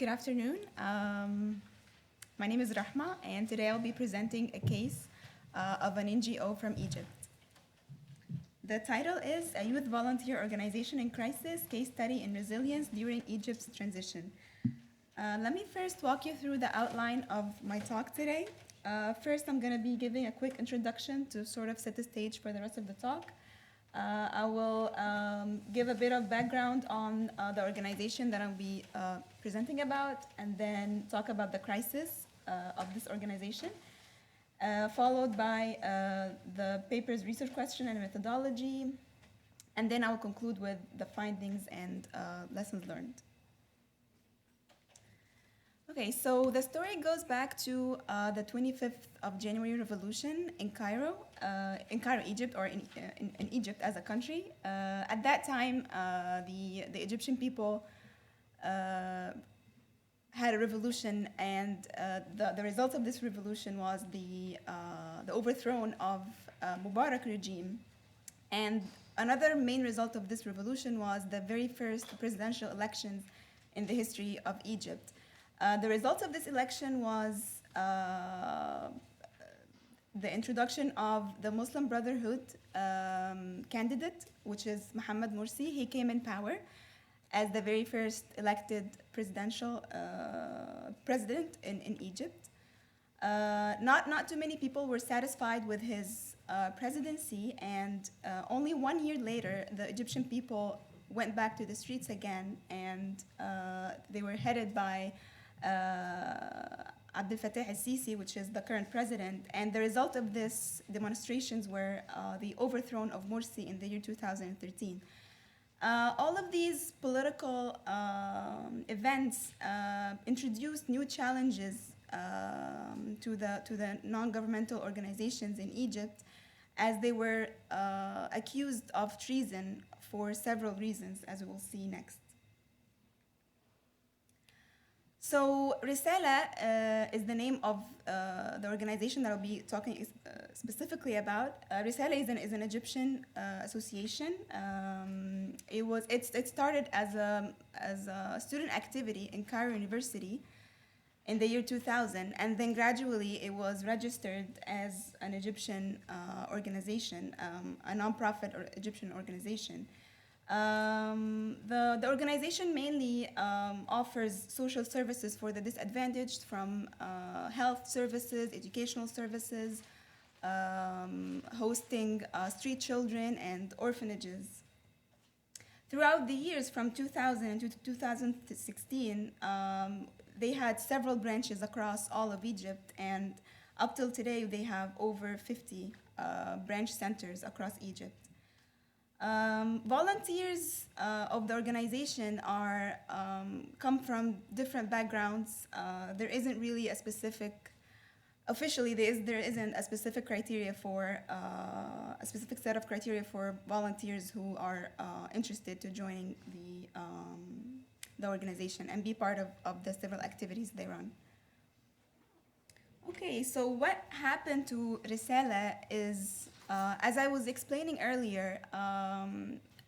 Good afternoon. My name is Rahma, and today I'll be presenting a case of an NGO from Egypt. The title is A Youth Volunteer Organization in Crisis, Case Study in Resilience During Egypt's Transition. Let me first walk you through the outline of my talk today. First, I'm going to be giving a quick introduction to sort of set the stage for the rest of the talk. I will give a bit of background on the organization that I'll be presenting about, and then talk about the crisis of this organization, followed by the paper's research question and methodology, and then I will conclude with the findings and lessons learned. Okay, so the story goes back to the 25th of January revolution in Cairo, Egypt, or in Egypt as a country. At that time, the Egyptian people had a revolution, and the result of this revolution was the overthrow of Mubarak regime. And another main result of this revolution was the very first presidential elections in the history of Egypt. The result of this election was the introduction of the Muslim Brotherhood candidate, which is Mohammed Morsi. He came in power as the very first elected presidential president in Egypt. Not too many people were satisfied with his presidency, and only 1 year later, the Egyptian people went back to the streets again, and they were headed by Abdel Fattah al-Sisi, which is the current president, and the result of this demonstrations were the overthrow of Morsi in the year 2013. All of these political events introduced new challenges to the non-governmental organizations in Egypt, as they were accused of treason for several reasons, as we will see next. So Risala is the name of the organization that I'll be talking specifically about. Risala is an Egyptian association. It started as a student activity in Cairo University in the year 2000, and then gradually it was registered as an Egyptian organization, a nonprofit or Egyptian organization. The organization mainly offers social services for the disadvantaged, from health services, educational services, hosting street children and orphanages. Throughout the years from 2000 to 2016, they had several branches across all of Egypt, and up till today they have over 50 branch centers across Egypt. Volunteers of the organization come from different backgrounds. There isn't really a specific, officially there isn't a specific criteria for a specific set of criteria for volunteers who are interested to joining the organization and be part of the several activities they run. Okay, so what happened to Risala is, as I was explaining earlier,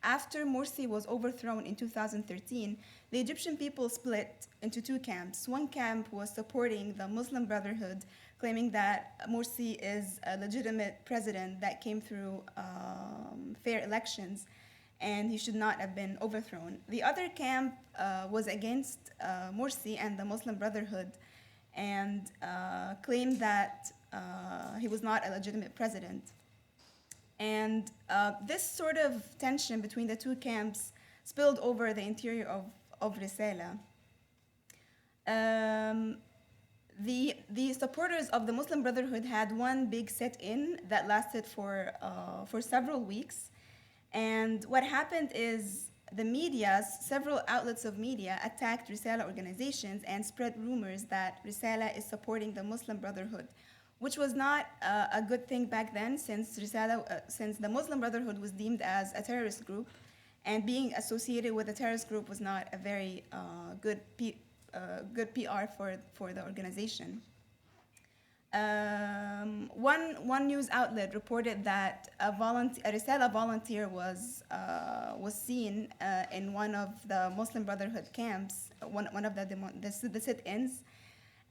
after Morsi was overthrown in 2013, the Egyptian people split into two camps. One camp was supporting the Muslim Brotherhood, claiming that Morsi is a legitimate president that came through fair elections, and he should not have been overthrown. The other camp was against Morsi and the Muslim Brotherhood, and claimed that he was not a legitimate president. And this sort of tension between the two camps spilled over the interior of Risala. The supporters of the Muslim Brotherhood had one big sit-in that lasted for several weeks. And what happened is the media, several outlets of media, attacked Risala organizations and spread rumors that Risala is supporting the Muslim Brotherhood, which was not a good thing back then, since since the Muslim Brotherhood was deemed as a terrorist group, and being associated with a terrorist group was not a very good PR for the organization. One news outlet reported that a Risala volunteer was seen in one of the Muslim Brotherhood camps, one of the sit-ins,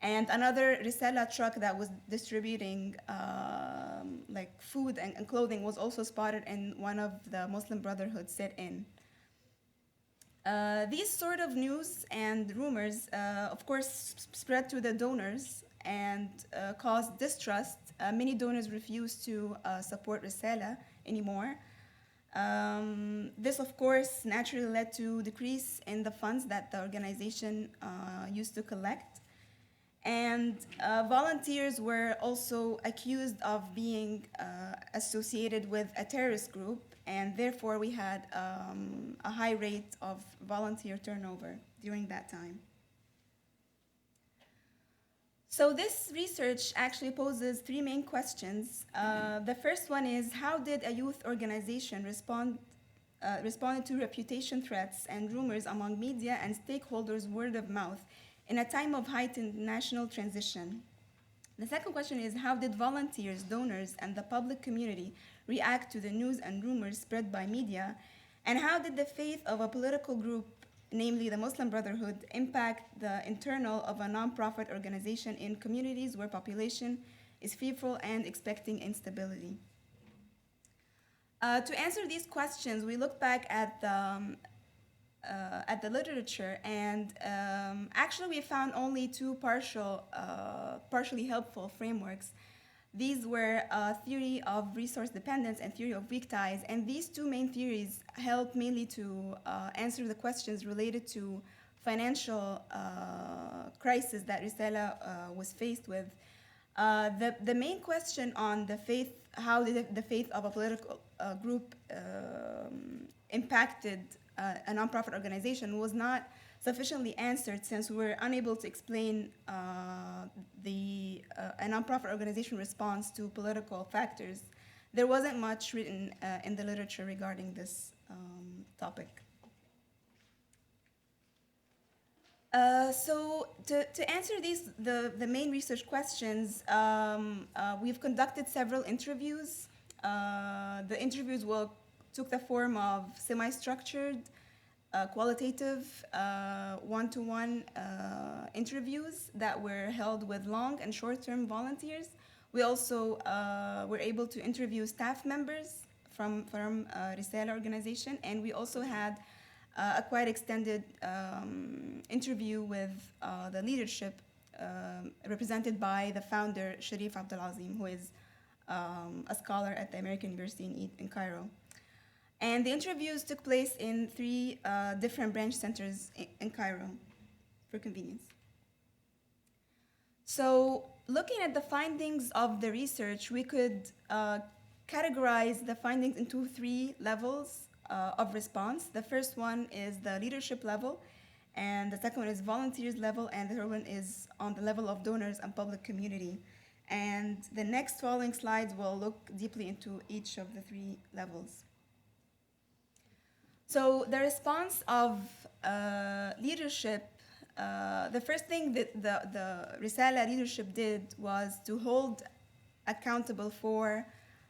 and another Risala truck that was distributing like food and clothing was also spotted in one of the Muslim Brotherhood sit-in. These sort of news and rumors, of course, spread to the donors and caused distrust. Many donors refused to support Risala anymore. This, of course, naturally led to decrease in the funds that the organization used to collect. And volunteers were also accused of being associated with a terrorist group, and therefore we had a high rate of volunteer turnover during that time. So this research actually poses three main questions. The first one is, how did a youth organization respond to reputation threats and rumors among media and stakeholders' word of mouth in a time of heightened national transition? The second question is, how did volunteers, donors, and the public community react to the news and rumors spread by media? And how did the faith of a political group, namely the Muslim Brotherhood, impact the internal of a nonprofit organization in communities where population is fearful and expecting instability? To answer these questions, we look back at the literature, and actually we found only two partially helpful frameworks. These were theory of resource dependence and theory of weak ties, and these two main theories help mainly to answer the questions related to financial crisis that Risala was faced with. The main question on the faith, how did the faith of a political group impacted a nonprofit organization, was not sufficiently answered, since we were unable to explain a nonprofit organization response to political factors. There wasn't much written in the literature regarding this topic. So to answer the main research questions, we've conducted several interviews. The interviews took the form of semi-structured, qualitative, one-to-one interviews that were held with long and short-term volunteers. We also were able to interview staff members from Risala organization, and we also had a quite extended interview with the leadership represented by the founder, Sharif Abdulazim, who is a scholar at the American University in Cairo. And the interviews took place in three different branch centers in Cairo for convenience. So looking at the findings of the research, we could categorize the findings into three levels of response. The first one is the leadership level, and the second one is volunteers level, and the third one is on the level of donors and public community. And the next following slides will look deeply into each of the three levels. So the response of leadership, the first thing that the Risala leadership did was to hold accountable for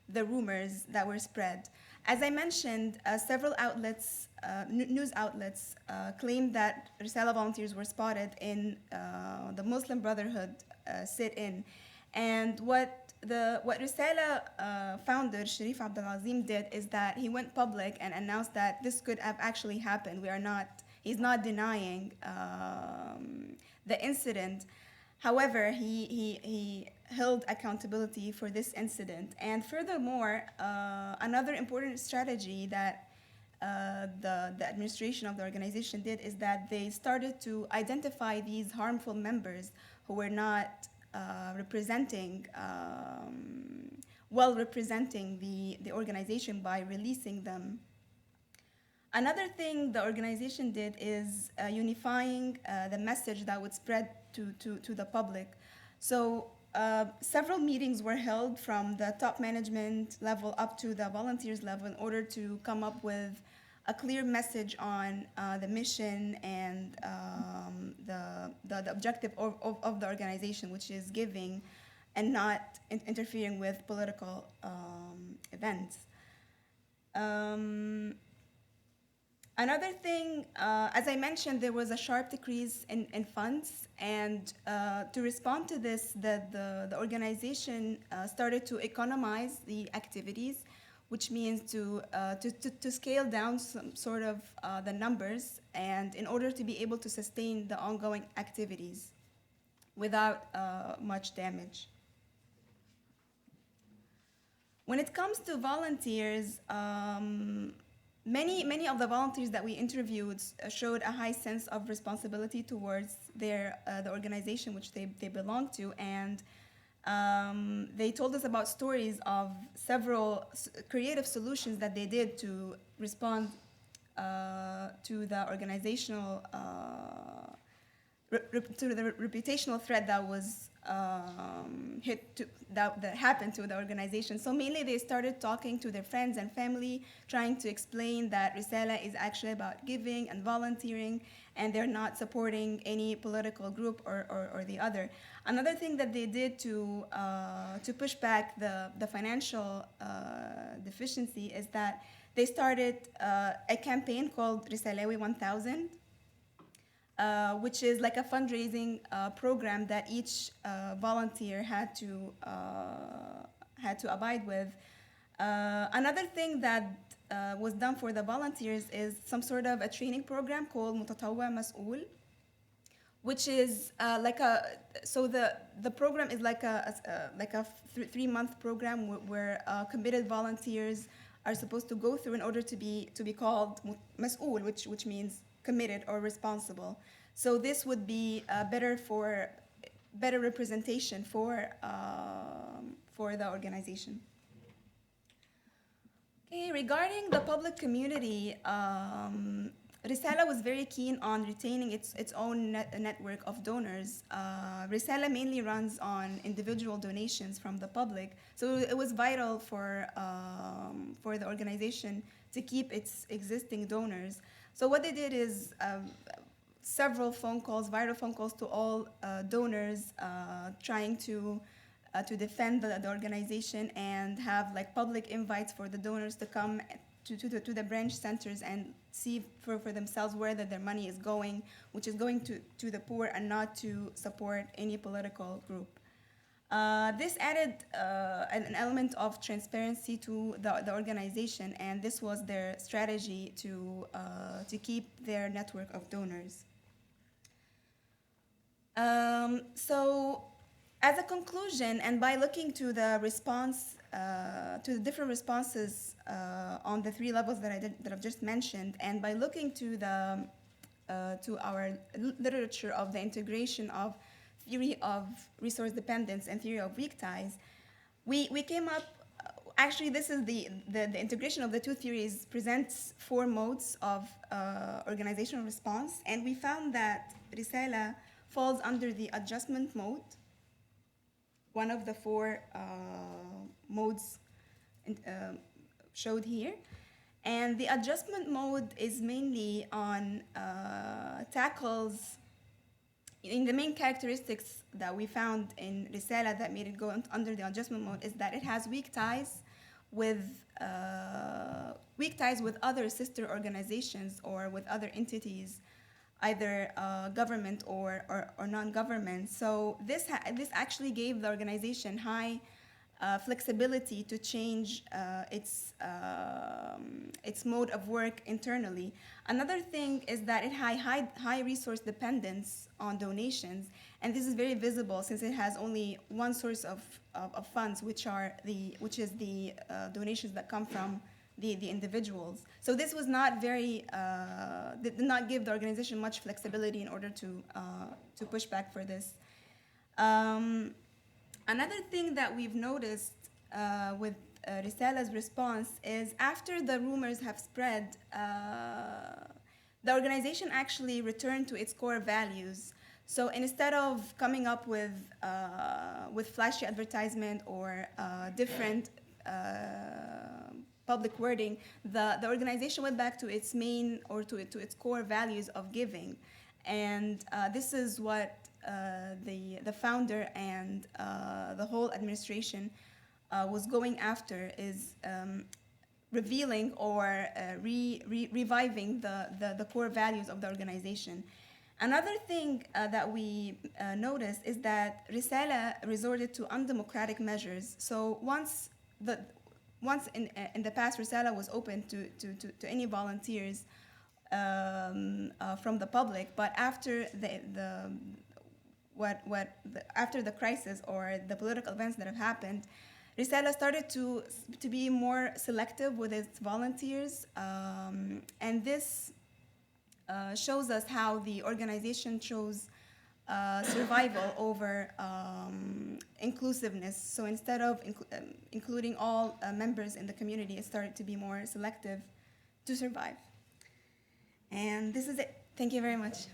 the rumors that were spread. As I mentioned, several outlets, news outlets, claimed that Risala volunteers were spotted in the Muslim Brotherhood sit-in. And what Risala founder Sharif Abdulazim did is that he went public and announced that this could have actually happened. He's not denying the incident. However, he held accountability for this incident. And furthermore, another important strategy that the administration of the organization did is that they started to identify these harmful members who were not representing the organization by releasing them. Another thing the organization did is unifying the message that would spread to the public. So several meetings were held from the top management level up to the volunteers level in order to come up with a clear message on the mission and the objective of the organization, which is giving and not interfering with political events. Another thing, as I mentioned, there was a sharp decrease in funds, and to respond to this, the organization started to economize the activities, which means to scale down some sort of the numbers, and in order to be able to sustain the ongoing activities without much damage. When it comes to volunteers, many of the volunteers that we interviewed showed a high sense of responsibility towards the organization which they belong to, and they told us about stories of several creative solutions that they did to respond to the organizational to the reputational threat that was that happened to the organization. So mainly they started talking to their friends and family, trying to explain that Risala is actually about giving and volunteering, and they're not supporting any political group or the other. Another thing that they did to push back the financial deficiency is that they started a campaign called Risalawi 1000, which is like a fundraising program that each volunteer had to abide with. Another thing that was done for the volunteers is some sort of a training program called متطوع مسؤول, which is the program is like a 3-month program where committed volunteers are supposed to go through in order to be called مسؤول, which means committed or responsible. So this would be better representation for the organization. Okay, regarding the public community, Risala was very keen on retaining its own network of donors. Risala mainly runs on individual donations from the public, so it was vital for the organization to keep its existing donors. So what they did is several viral phone calls to all donors, trying to defend the organization, and have like public invites for the donors to come to the branch centers and see for themselves where their money is going, which is going to the poor and not to support any political group. This added an element of transparency to the organization, and this was their strategy to keep their network of donors. So, as a conclusion, and by looking to the response, to the different responses on the 3 levels that I've just mentioned, and by looking to our literature of the integration of theory of resource dependence and theory of weak ties, we came up. Actually, this is the integration of the 2 theories presents 4 modes of organizational response, and we found that Risala falls under the adjustment mode, one of the 4 modes showed here. And the adjustment mode is mainly on tackles. In the main characteristics that we found in Risala that made it go under the adjustment mode is that it has weak ties with other sister organizations or with other entities, either government or non-government. So this actually gave the organization high flexibility to change its mode of work internally. Another thing is that it had high resource dependence on donations, and this is very visible since it has only one source of funds, which is the donations that come from the individuals. So this was not did not give the organization much flexibility in order to push back for this. Another thing that we've noticed with Risala's response is after the rumors have spread, the organization actually returned to its core values. So instead of coming up with flashy advertisement or different public wording, the organization went back to its main or to its core values of giving, and this is what the founder and the whole administration was going after is revealing or reviving the core values of the organization. Another thing that we noticed is that Risala resorted to undemocratic measures. So once in the past, Risala was open to any volunteers from the public, but after after the crisis or the political events that have happened, Risala started to be more selective with its volunteers, and this shows us how the organization chose survival over inclusiveness. So instead of including all members in the community, it started to be more selective to survive. And this is it. Thank you very much.